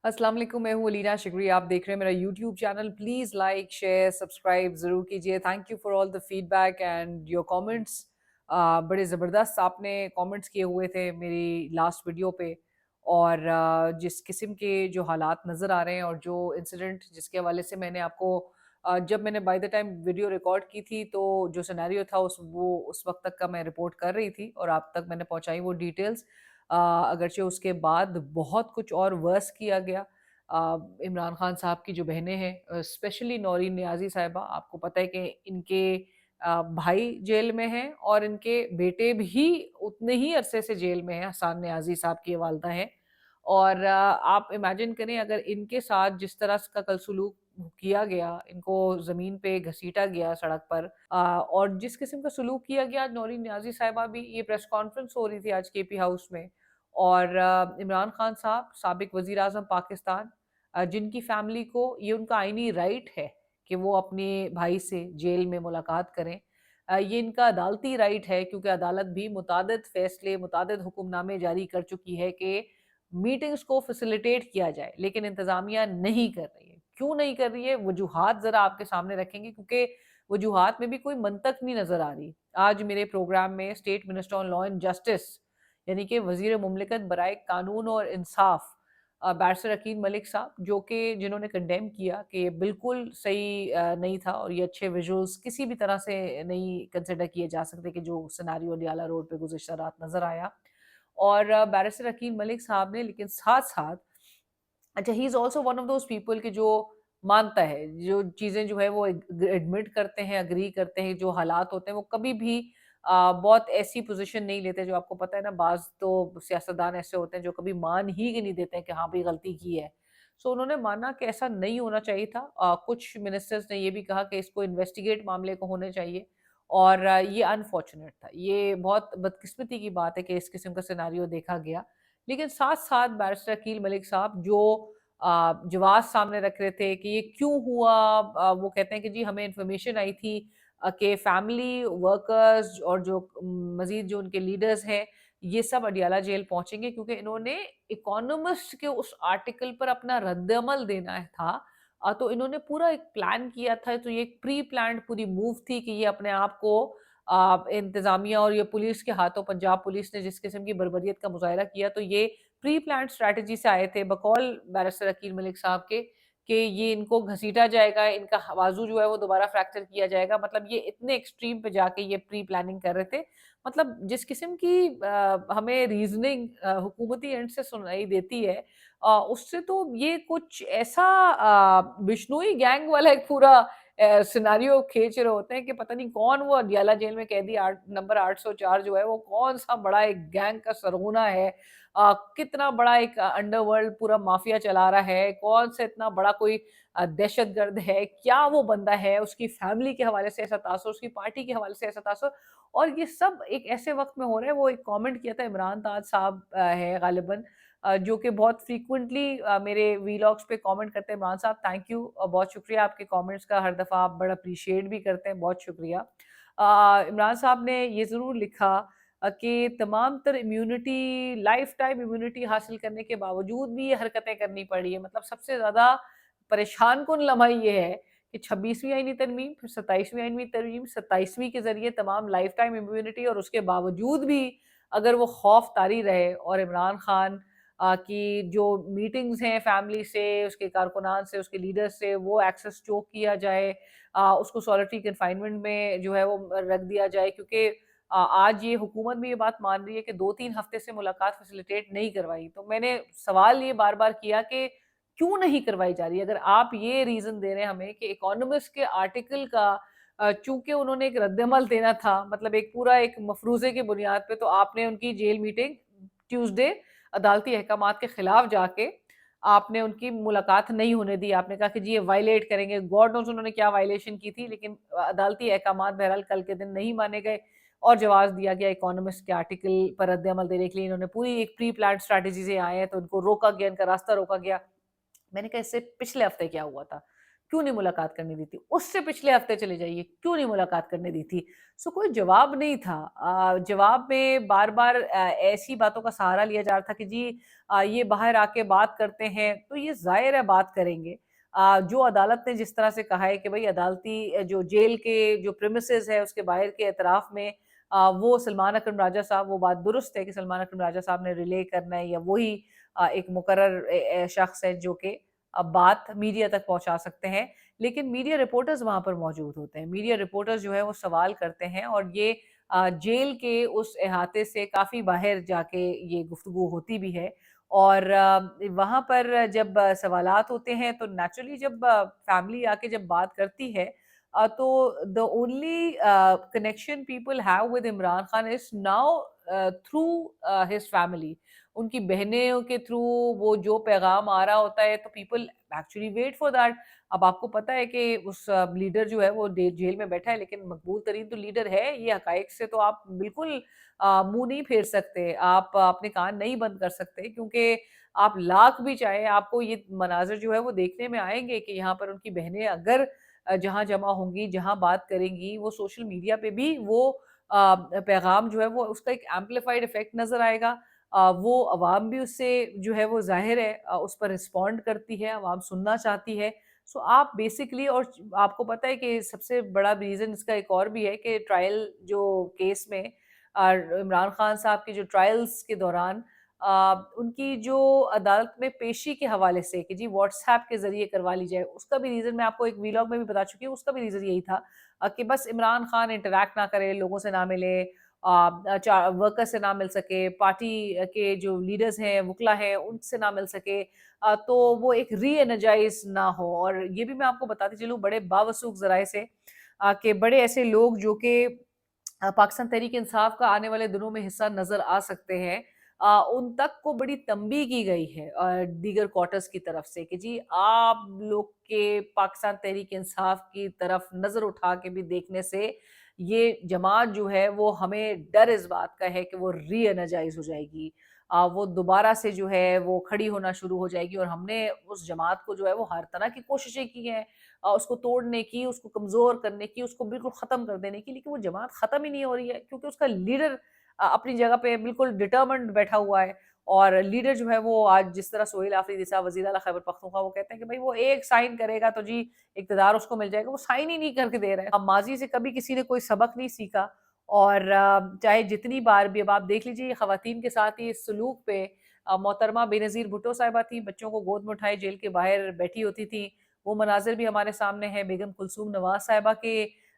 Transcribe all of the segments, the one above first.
अस्सलाम वालेकुम, मैं हूँ अलीना शिकरी। आप देख रहे हैं मेरा YouTube channel. Please like, share, subscribe ज़रूर कीजिए। Thank you for all the feedback and your comments. बड़े ज़बरदस्त आपने कमेंट्स किए हुए थे मेरी लास्ट वीडियो पे। और जिस किस्म के जो हालात नज़र आ रहे हैं और जो इंसिडेंट जिसके हवाले से मैंने आपको जब मैंने by the time video record की थी तो जो सिनेरियो था उस वक्त तक का मैं रिपोर्ट कर रही थी और आप तक मैंने पहुंचाई वो डिटेल्स। अगरचे उसके बाद बहुत कुछ और वर्स किया गया। इमरान खान साहब की जो बहनें हैं, स्पेशली नौरीन नियाज़ी साहिबा, आपको पता है कि इनके भाई जेल में हैं और इनके बेटे भी उतने ही अरसे से जेल में हैं। हसन नियाज़ी साहब की वालदा हैं। और आप इमेजिन करें अगर इनके साथ जिस तरह का कल सलूक किया गया, इनको ज़मीन पे घसीटा गया सड़क पर, और जिस किस्म का सलूक किया गया, नौरीन नियाज़ी साहिबा भी, ये प्रेस कॉन्फ्रेंस हो रही थी आज केपी हाउस में। और इमरान खान साहब साबिक वज़ीर आज़म पाकिस्तान, जिनकी फैमिली को ये उनका आईनी राइट है कि वो अपने भाई से जेल में मुलाकात करें। ये इनका अदालती राइट है क्योंकि अदालत भी मुतादिद फ़ैसले, मुतादिद हुक्मनामे जारी कर चुकी है कि मीटिंग्स को फ़ैसिलिटेट किया जाए, लेकिन इंतज़ामिया नहीं कर रही है। क्यों नहीं कर रही है? वजूहात ज़रा आपके सामने रखेंगे क्योंकि वजूहात में भी कोई मंतक नहीं नज़र आ रही। आज मेरे प्रोग्राम में state minister on law and justice, यानी कि वज़ीर मुमलिकत बराए कानून और इंसाफ, बैरिस्टर अकील मलिक साहब, जो कि जिन्होंने कंडेम किया कि ये बिल्कुल सही नहीं था और ये अच्छे विजुअल्स किसी भी तरह से नहीं कंसिडर किए जा सकते कि जो सिनेरियो डियाला रोड पे गुज़िश्ता रात नज़र आया। और बैरिस्टर अकील मलिक साहब ने, लेकिन साथ-साथ, अच्छा, he is also one of those people कि जो मानता है, जो चीज़ें जो है वो एडमिट करते हैं, एग्री करते हैं, जो हालात होते हैं वो कभी भी बहुत ऐसी पोज़ीशन नहीं लेते। जो आपको पता है ना, बाज़ तो सियासतदान ऐसे होते हैं जो कभी मान ही नहीं देते हैं कि हाँ भई गलती की है। सो उन्होंने माना कि ऐसा नहीं होना चाहिए था। कुछ मिनिस्टर्स ने ये भी कहा कि इसको इन्वेस्टिगेट मामले को होने चाहिए। और ये अनफॉर्चुनेट था। ये बहुत बदकिस्मती की बात है कि इस किस्म का सिनेरियो देखा गया। लेकिन साथ-साथ बैरिस्टर अकील मलिक साहब जो जवाब सामने रख रहे थे कि ये क्यों हुआ, वो कहते हैं कि जी हमें इन्फॉर्मेशन आई थी कि फैमिली वर्कर्स और जो मज़ीद जो उनके लीडर्स हैं, ये सब अडियाला जेल पहुँचेंगे क्योंकि इन्होंने इकोनॉमिस्ट के उस आर्टिकल पर अपना रद्द-ए-अमल देना था। तो इन्होंने पूरा एक प्लान किया था, तो ये एक प्री प्लान्ड पूरी मूव थी कि ये अपने आप को इंतज़ामिया और ये पुलिस के हाथों, पंजाब पुलिस ने जिस किस्म की बर्बरियत का मुज़ाहिरा किया, तो ये प्री प्लान्ड स्ट्रैटेजी से आए थे बकौल बैरिस्टर अकील मलिक साहब के कि ये इनको घसीटा जाएगा, इनका बाजू जो है वो दोबारा फ्रैक्चर किया जाएगा। मतलब ये इतने एक्सट्रीम पे जाके ये प्री प्लानिंग कर रहे थे। मतलब जिस किस्म की हमें रीज़निंग हुकूमती एंड से सुनाई देती है, उससे तो ये कुछ ऐसा बिश्नोई गैंग वाला एक पूरा सिनेरियो खींच रहे होते हैं कि पता नहीं कौन वो अडियाला जेल में कैदी 8 नंबर 804 जो है वो कौन-सा बड़ा एक गैंग का सरगना है। कितना बड़ा एक अंडरवर्ल्ड पूरा माफिया चला रहा है, कौन सा इतना बड़ा कोई दहशतगर्द है, क्या वो बंदा है, उसकी फैमिली के हवाले से ऐसा तासुर, उसकी पार्टी के हवाले से ऐसा तासुर। और ये सब एक ऐसे वक़्त में हो रहा है। वो एक कमेंट किया था इमरान ताज साहब है गालिबन, जो कि बहुत फ्रीक्वेंटली मेरे वीलॉग्स पे कमेंट करते हैं। इमरान साहब, थैंक यू, बहुत शुक्रिया आपके कमेंट्स का, हर दफ़ा आप बड़ा अप्रिशिएट भी करते हैं, बहुत शुक्रिया। इमरान साहब ने ये ज़रूर लिखा कि तमाम तर इम्यूनिटी, लाइफ टाइम इम्यूनिटी हासिल करने के बावजूद भी ये हरकतें करनी पड़ी है। मतलब सबसे ज़्यादा परेशान कुन लम्हा ये है कि 26वीं आईनी तरमीम, फिर 27वीं आईनी तरमीम, 27वीं के ज़रिए तमाम लाइफ टाइम इम्यूनिटी, और उसके बावजूद भी अगर वो खौफ तारी रहे और इमरान खान की जो मीटिंग्स हैं फैमिली से, उसके कारकुनान से, उसके लीडर से, वो एक्सेस चोक किया जाए, उसको सॉलिटरी कन्फाइनमेंट में जो है वो रख दिया जाए, क्योंकि आज ये हुकूमत भी ये बात मान रही है कि 2-3 हफ्ते से मुलाकात फैसिलिटेट नहीं करवाई। तो मैंने सवाल ये बार-बार किया कि क्यों नहीं करवाई जा रही? अगर आप ये रीज़न दे रहे हैं हमें कि इकोनॉमिस्ट के आर्टिकल का चूँकि उन्होंने एक रद्द-ए-अमल देना था, मतलब एक पूरा एक मफ़रूज़े की बुनियाद पे, तो आपने उनकी जेल मीटिंग ट्यूसडे अदालती अहकामात के खिलाफ जाके आपने उनकी मुलाकात नहीं होने दी। आपने कहा कि जी ये वायलेट करेंगे। गॉड नोज़ उन्होंने क्या वायलेशन की थी, लेकिन अदालती अहकामात बहरहाल कल के दिन नहीं माने गए और जवाब दिया गया इकोनॉमिस्ट के आर्टिकल पर रद्द-ए-अमल देने के लिए। इन्होंने पूरी एक प्री प्लान्ड स्ट्रैटेजी से आए हैं, तो उनको रोका गया, इनका रास्ता रोका गया। मैंने कहा इससे पिछले हफ्ते क्या हुआ था? क्यों नहीं मुलाकात करने दी थी, उससे पिछले हफ्ते चले जाइए, क्यों नहीं मुलाकात करने दी थी। सो कोई जवाब नहीं था। जवाब में बार बार ऐसी बातों का सहारा लिया जा रहा था कि जी ये बाहर आके बात करते हैं, तो ये जाहिर है बात करेंगे। जो अदालत ने जिस तरह से कहा है कि भाई अदालती जो जेल के जो प्रेमिसेस है उसके बाहर के एतराफ में वो सलमान अकरम राजा साहब, वो बात दुरुस्त है कि सलमान अकरम राजा साहब ने रिले करना है, या वही एक मुकर्रर शख्स है जो कि बात मीडिया तक पहुंचा सकते हैं। लेकिन मीडिया रिपोर्टर्स वहां पर मौजूद होते हैं, मीडिया रिपोर्टर्स जो है वो सवाल करते हैं, और ये जेल के उस अहाते से काफ़ी बाहर जाके ये गुफ्तगू होती भी है। और वहाँ पर जब सवालात होते हैं तो नेचुरली जब फैमिली आके जब बात करती है, तो the only connection people have with Imran Khan is now through his family. उनकी बहनों के थ्रू वो जो पैगाम आ रहा होता है, तो people actually wait for that. अब आपको पता है कि उस लीडर जो है वो जेल में बैठा है, लेकिन मकबूल तरीन तो लीडर है, ये हकाइक से तो आप बिल्कुल मुंह नहीं फेर सकते, आप अपने कान नहीं बंद कर सकते, क्योंकि आप लाख भी चाहे आपको ये मनाजर जो है वो देखने में आएंगे कि यहाँ पर उनकी बहनें अगर जहाँ जमा होंगी, जहाँ बात करेंगी, वो सोशल मीडिया पे भी वो पैगाम जो है वो उसका एक एम्पलीफाइड इफेक्ट नजर आएगा। वो अवाम भी उससे जो है वो जाहिर है उस पर रिस्पॉन्ड करती है, अवाम सुनना चाहती है। सो आप बेसिकली, और आपको पता है कि सबसे बड़ा रीज़न इसका एक और भी है कि ट्रायल जो केस में इमरान खान साहब के जो ट्रायल्स के दौरान उनकी जो अदालत में पेशी के हवाले से कि जी व्हाट्सएप के ज़रिए करवा ली जाए, उसका भी रीज़न मैं आपको एक वीलॉग में भी बता चुकी हूँ, उसका भी रीज़न यही था कि बस इमरान खान इंटरैक्ट ना करे, लोगों से ना मिले, वर्कर से ना मिल सके, पार्टी के जो लीडर्स हैं, वकला हैं, उनसे ना मिल सके, तो वो एक री एनर्जाइज ना हो। और ये भी मैं आपको बताती चलूँ बड़े बावसूख ज़राए से कि बड़े ऐसे लोग जो कि पाकिस्तान तहरीक इंसाफ का आने वाले दिनों में हिस्सा नजर आ सकते हैं, उन तक को बड़ी तंबी की गई है दीगर क्वार्टर्स की तरफ से कि जी आप लोग के पाकिस्तान तहरीक इंसाफ की तरफ नजर उठा के भी देखने से ये जमात जो है वो हमें डर इस बात का है कि वो री एनर्जाइज हो जाएगी, वो दोबारा से जो है वो खड़ी होना शुरू हो जाएगी। और हमने उस जमात को जो है वो हर तरह की कोशिशें की हैं उसको तोड़ने की, उसको कमज़ोर करने की, उसको बिल्कुल ख़त्म कर देने की, लेकिन वो जमात ख़त्म ही नहीं हो रही है, क्योंकि उसका लीडर अपनी जगह पे बिल्कुल डिटर्मिन्ड बैठा हुआ है। और लीडर जो है वो आज जिस तरह सोहेल आफरीदी साहब वज़ीर आला खैबर पख्तूनख्वा, वो कहते हैं कि भाई वो एक साइन करेगा तो जी इक़्तिदार उसको मिल जाएगा, वो साइन ही नहीं करके दे रहे हैं। अब माज़ी से कभी किसी ने कोई सबक नहीं सीखा, और चाहे जितनी बार भी, अब आप देख लीजिए ये ख़वातीन के साथ ही इस सलूक पे मोहतरमा बेनज़ीर भुट्टो साहिबा थी, बच्चों को गोद में उठाए जेल के बाहर बैठी होती थी, वो मनाज़िर भी हमारे सामने हैं। बेगम कुलसूम नवाज़ साहिबा के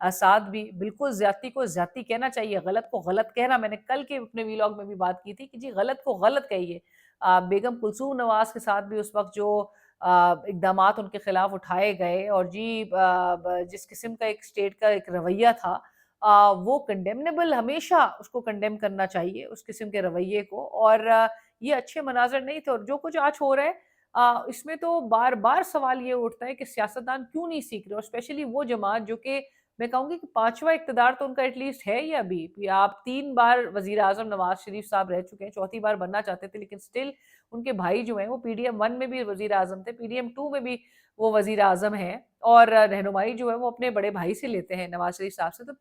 साथ भी बिल्कुल ज़्यादती को ज़्यादती कहना चाहिए, गलत को गलत कहना, मैंने कल के अपने व्लॉग में भी बात की थी कि जी गलत को गलत कहिए। बेगम कुलसूम नवाज़ के साथ भी उस वक़्त जो इक़दामात उनके खिलाफ उठाए गए, और जी जिस किस्म का एक स्टेट का एक रवैया था, वो कंडेमनेबल, हमेशा उसको कंडेम करना चाहिए उस किस्म के रवैये को। और ये अच्छे मनाज़र नहीं थे। और जो कुछ आज हो रहा है इसमें तो बार-बार सवाल ये उठता है कि सियासतदान क्यों नहीं सीख रहे, और स्पेशली वो जमात जो कि मैं कहूँगी कि 5वां इक़्तिदार तो उनका एटलीस्ट है ही अभी। आप 3 बार वज़ीर-ए-आज़म नवाज़ शरीफ साहब रह चुके हैं, चौथी बार बनना चाहते थे, लेकिन स्टिल उनके भाई जो हैं वो पीडीएम 1 में भी वज़ीर-ए-आज़म थे, पीडीएम 2 में भी वो वज़ीर-ए-आज़म हैं, और रहनुमाई जो है वो अपने बड़े भाई से लेते हैं, नवाज़ शरीफ साहब से। तो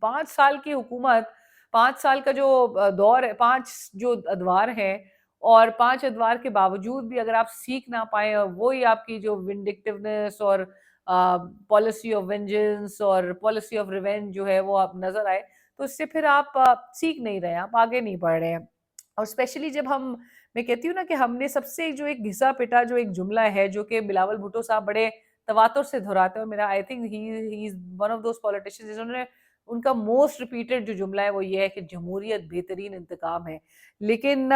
5 साल की हुकूमत, 5 साल का जो दौर है, 5 जो अदवार हैं, और 5 अदवार के बावजूद भी अगर आप सीख ना पाएँ, और वही आपकी जो विंडिक्टिवनेस और पॉलिसी ऑफ वेंजेंस और पॉलिसी ऑफ रिवेंज जो है वो आप नज़र आए, तो इससे फिर आप सीख नहीं रहे हैं, आप आगे नहीं बढ़ रहे हैं। और स्पेशली जब मैं कहती हूँ ना कि हमने सबसे जो एक घिसा-पिटा जो एक जुमला है, जो कि बिलावल भुट्टो साहब बड़े तवातुर से दोहराते हैं, और मेरा I think he is one of those politicians जिन्होंने, उनका मोस्ट रिपीटेड जो जुमला है वो ये है कि जमहूरियत बेहतरीन इंतकाम है। लेकिन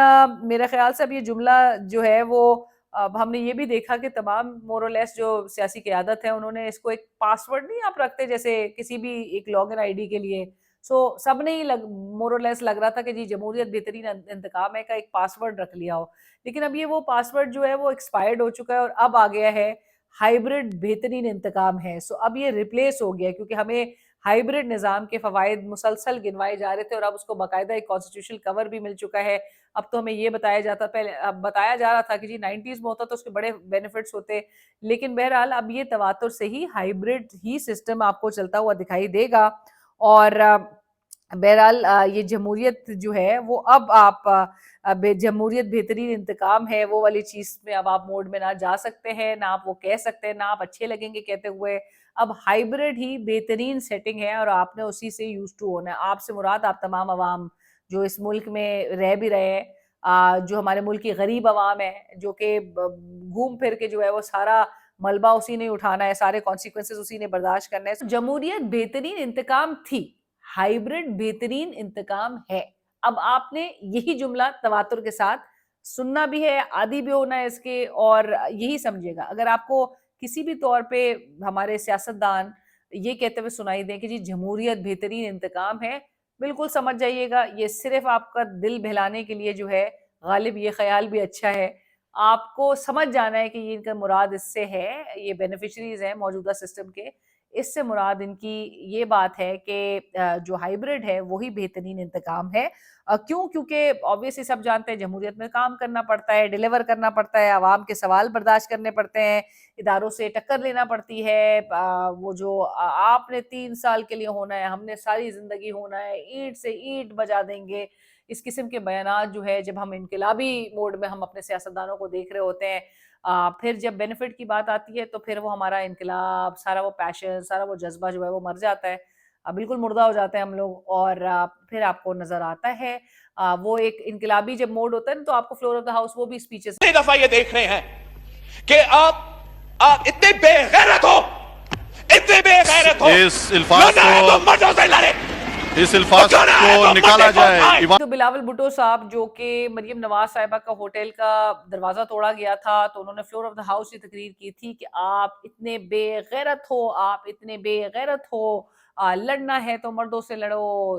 मेरे ख़्याल से अब ये जुमला जो है वो, अब हमने ये भी देखा कि तमाम मोर और लेस जो सियासी क़यादत है, उन्होंने इसको एक पासवर्ड नहीं आप रखते जैसे किसी भी एक लॉगिन आईडी के लिए, सो सबने ही मोर और लेस लग रहा था कि जी जमहूरियत बेहतरीन इंतकाम है का एक पासवर्ड रख लिया हो। लेकिन अब ये वो पासवर्ड जो है वो एक्सपायर्ड हो चुका है, और अब आ गया है हाइब्रिड बेहतरीन इंतकाम है। सो अब ये रिप्लेस हो गया है, क्योंकि हमें ہائبرڈ نظام کے فوائد مسلسل گنوائے جا رہے تھے اور اب اس کو باقاعدہ ایک کانسٹیٹیوشنل کور بھی مل چکا ہے. اب تو ہمیں یہ بتایا جاتا پہلے اب بتایا جا رہا تھا کہ جی 90s میں ہوتا تو اس کے بڑے بینیفٹس ہوتے, لیکن بہرحال اب یہ تواتر سے ہی ہائبرڈ ہی سسٹم آپ کو چلتا ہوا دکھائی دے گا. اور بہرحال یہ جمہوریت جو ہے وہ اب آپ جمہوریت بہترین انتقام ہے وہ والی چیز میں اب آپ موڈ میں نہ جا سکتے ہیں, نہ آپ وہ کہہ سکتے ہیں, نہ آپ اچھے لگیں گے کہتے ہوئے. اب ہائبرڈ ہی بہترین سیٹنگ ہے اور آپ نے اسی سے یوز ٹو ہونا ہے. آپ سے مراد آپ تمام عوام جو اس ملک میں رہ بھی رہے ہیں, جو ہمارے ملک کی غریب عوام ہے جو کہ گھوم پھر کے جو ہے وہ سارا ملبہ اسی نے اٹھانا ہے, سارے کانسیکوینسز اسی نے برداشت کرنا ہے. جمہوریت بہترین انتقام تھی, ہائبرڈ بہترین انتقام ہے. اب آپ نے یہی جملہ تواتر کے ساتھ سننا بھی ہے, عادی بھی ہونا ہے اس کے, اور یہی سمجھے گا. اگر آپ کو کسی بھی طور پہ ہمارے سیاستدان یہ کہتے ہوئے سنائی دیں کہ جی جمہوریت بہترین انتقام ہے, بالکل سمجھ جائیے گا یہ صرف آپ کا دل بہلانے کے لیے جو ہے, غالب یہ خیال بھی اچھا ہے. آپ کو سمجھ جانا ہے کہ یہ ان کا مراد اس سے ہے, یہ بینیفیشریز ہیں موجودہ سسٹم کے, اس سے مراد ان کی یہ بات ہے کہ جو ہائبرڈ ہے وہی بہترین انتقام ہے. کیوں؟ کیونکہ آبویسلی سب جانتے ہیں جمہوریت میں کام کرنا پڑتا ہے, ڈیلیور کرنا پڑتا ہے, عوام کے سوال برداشت کرنے پڑتے ہیں, اداروں سے ٹکر لینا پڑتی ہے. وہ جو آپ نے 3 سال کے لیے ہونا ہے, ہم نے ساری زندگی ہونا ہے, اینٹ سے اینٹ بجا دیں گے, اس قسم کے بیانات جو ہے جب ہم انقلابی موڈ میں ہم اپنے سیاستدانوں کو دیکھ رہے ہوتے ہیں, پھر جب بینیفٹ کی بات آتی ہے تو پھر وہ ہمارا انقلاب, سارا وہ پیشن, سارا وہ جذبہ جو ہے وہ مر جاتا ہے, بالکل مردہ ہو جاتے ہیں ہم لوگ. اور پھر آپ کو نظر آتا ہے وہ ایک انقلابی جب موڈ ہوتا ہے نا تو آپ کو فلور آف دا ہاؤس وہ بھی اسپیچز دفعہ یہ دیکھ رہے ہیں کہ آپ اتنے بے غیرت ہو, اتنے بے غیرت ہو, اس الفاظ کو نکالا جائے. تو بلاول بھٹو صاحب جو کہ مریم نواز صاحبہ کا ہوٹل کا دروازہ توڑا گیا تھا تو انہوں نے فلور آف دا ہاؤس کی تقریر کی تھی کہ آپ اتنے بے غیرت ہو, آپ اتنے بے غیرت ہو, لڑنا ہے تو مردوں سے لڑو,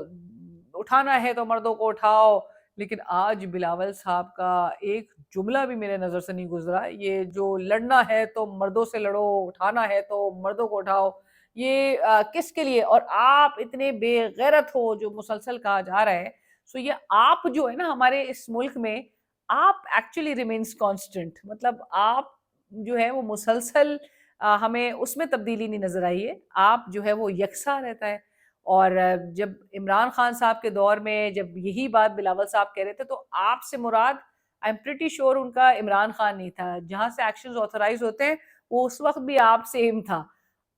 اٹھانا ہے تو مردوں کو اٹھاؤ. لیکن آج بلاول صاحب کا ایک جملہ بھی میرے نظر سے نہیں گزرا, یہ جو لڑنا ہے تو مردوں سے لڑو, اٹھانا ہے تو مردوں کو اٹھاؤ, یہ کس کے لیے؟ اور آپ اتنے بے غیرت ہو جو مسلسل کہا جا رہا ہے. سو یہ آپ جو ہے نا ہمارے اس ملک میں آپ ایکچولی ریمینس کانسٹنٹ, مطلب آپ جو ہے وہ مسلسل ہمیں اس میں تبدیلی نہیں نظر آئی ہے, آپ جو ہے وہ یکساں رہتا ہے. اور جب عمران خان صاحب کے دور میں جب یہی بات بلاول صاحب کہہ رہے تھے تو آپ سے مراد آئی ایم پریٹی شیور ان کا عمران خان نہیں تھا, جہاں سے ایکشنز آتھرائز ہوتے ہیں وہ اس وقت بھی آپ سیم تھا.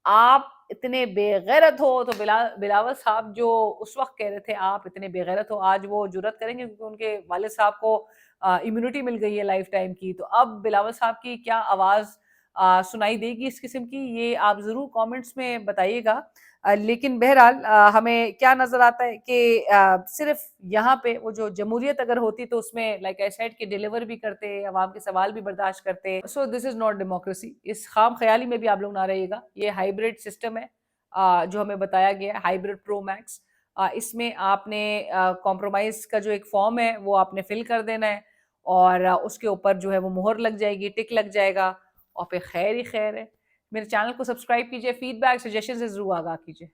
آپ اتنے بے غیرت ہو تو بلاول صاحب جو اس وقت کہہ رہے تھے آپ اتنے بے غیرت ہو, آج وہ جرات کریں گے کیونکہ ان کے والد صاحب کو امیونٹی مل گئی ہے لائف ٹائم کی, تو اب بلاول صاحب کی کیا آواز سنائی دے گی اس قسم کی, یہ آپ ضرور کامنٹس میں بتائیے گا. لیکن بہرحال ہمیں کیا نظر آتا ہے کہ صرف یہاں پہ وہ جو جمہوریت اگر ہوتی تو اس میں لائک آئی سیڈ کہ ڈیلیور بھی کرتے, عوام کے سوال بھی برداشت کرتے. سو دس از ناٹ ڈیموکریسی. اس خام خیالی میں بھی آپ لوگ نہ رہیے گا. یہ ہائبرڈ سسٹم ہے جو ہمیں بتایا گیا ہے, ہائبرڈ پرو میکس. اس میں آپ نے کمپرومائز کا جو ایک فارم ہے وہ آپ نے فل کر دینا ہے اور اس کے اوپر جو ہے وہ مہر لگ جائے گی, ٹک لگ جائے گا, اور پھر خیر ہی خیر ہے. میرے چینل کو سبسکرائب کیجئے, فیڈ بیک سجیشن سے ضرور آگاہ کیجئے.